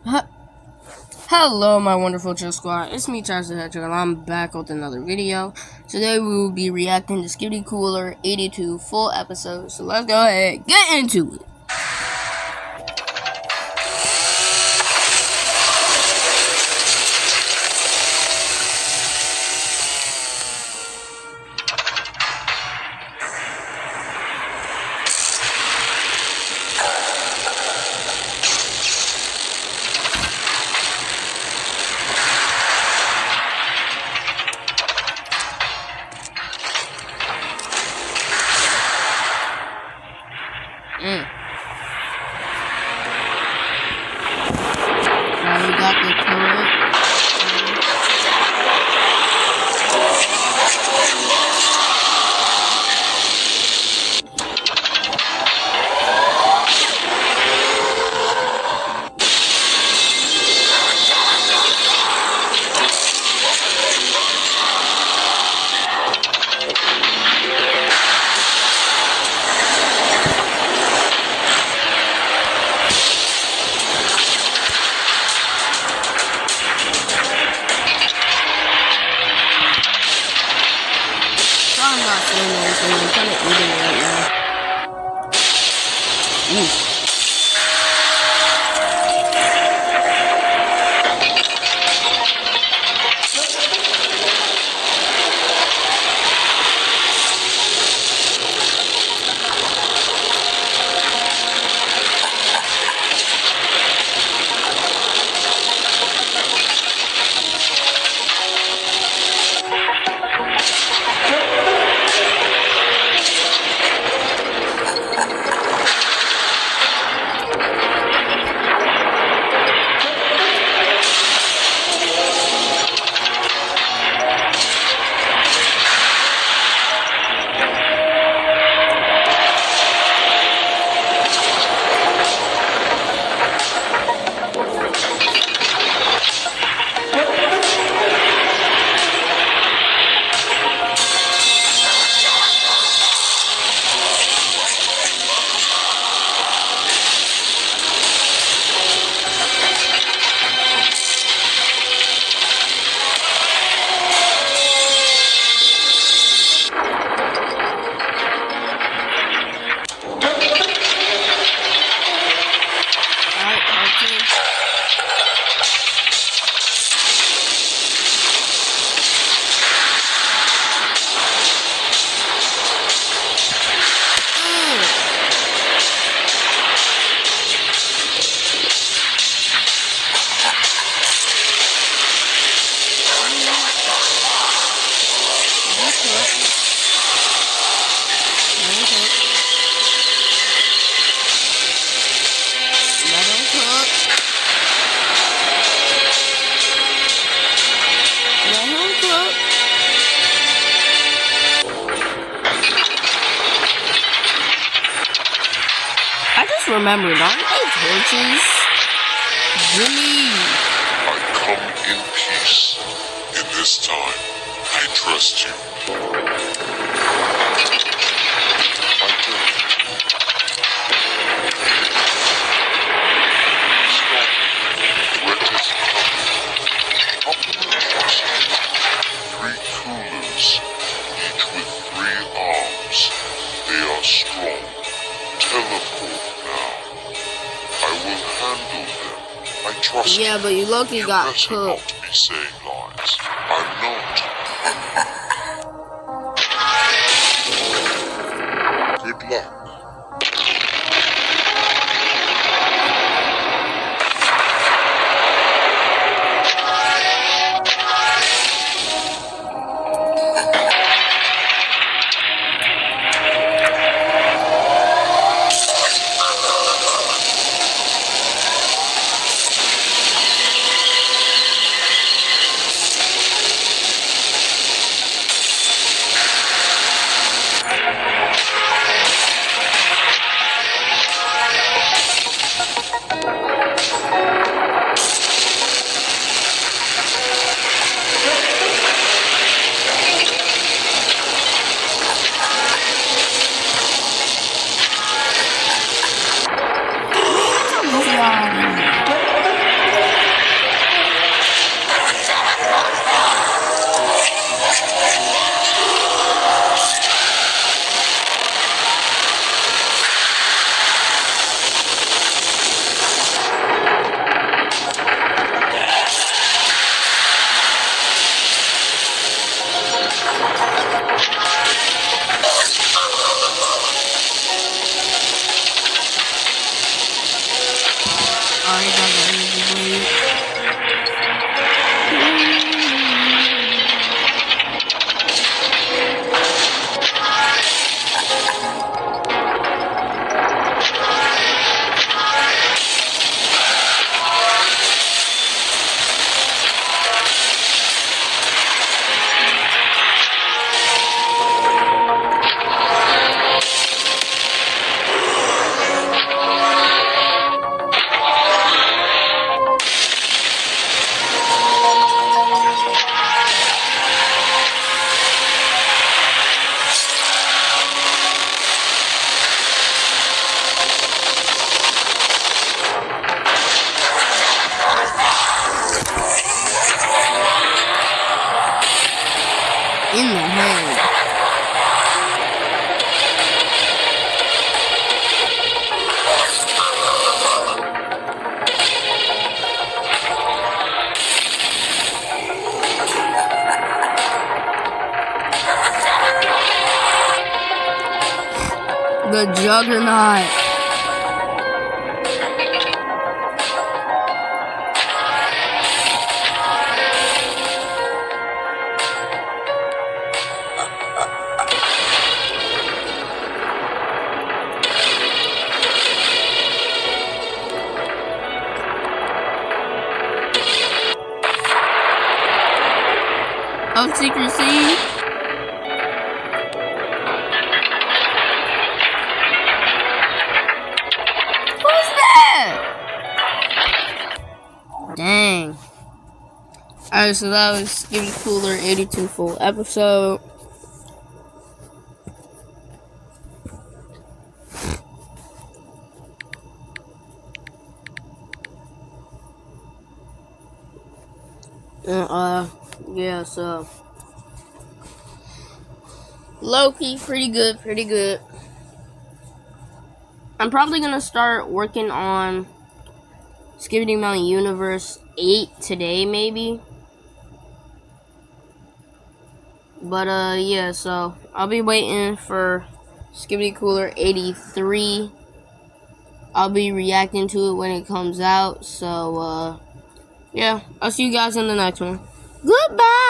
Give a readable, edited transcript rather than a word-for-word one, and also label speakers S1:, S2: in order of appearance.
S1: Hello, my wonderful chill squad. It's me, Charles the Hedgehog, and I'm back with another video. Today we will be reacting to Skibidi Cooler 82 full episode. So let's go ahead and get into it. Now we got the turret. I'm not saying anything. I'm kind of eating right now. Ooh. Remembered, aren't they torches? Jimmy!
S2: I come in peace. In this time, I trust you. I do. Stop. Threat is coming. Compliment trust. 3 coolers, each with 3 arms. They are strong. Teleport now. I will handle them. I trust
S1: Yeah, but you lucky
S2: you
S1: got
S2: better
S1: cooked.
S2: not be saying lies. I'm not. Good luck.
S1: in the head. The Juggernaut. Of secrecy. Who's that? Dang. Alright, so that was Skibidi Cooler 82 full episode. Yeah, so low-key, pretty good. I'm probably gonna start working on Skibidi Mountain Universe 8 today, maybe. But, yeah, so I'll be waiting for Skibidi Cooler 83. I'll be reacting to it when it comes out, so, yeah, I'll see you guys in the next one. Goodbye!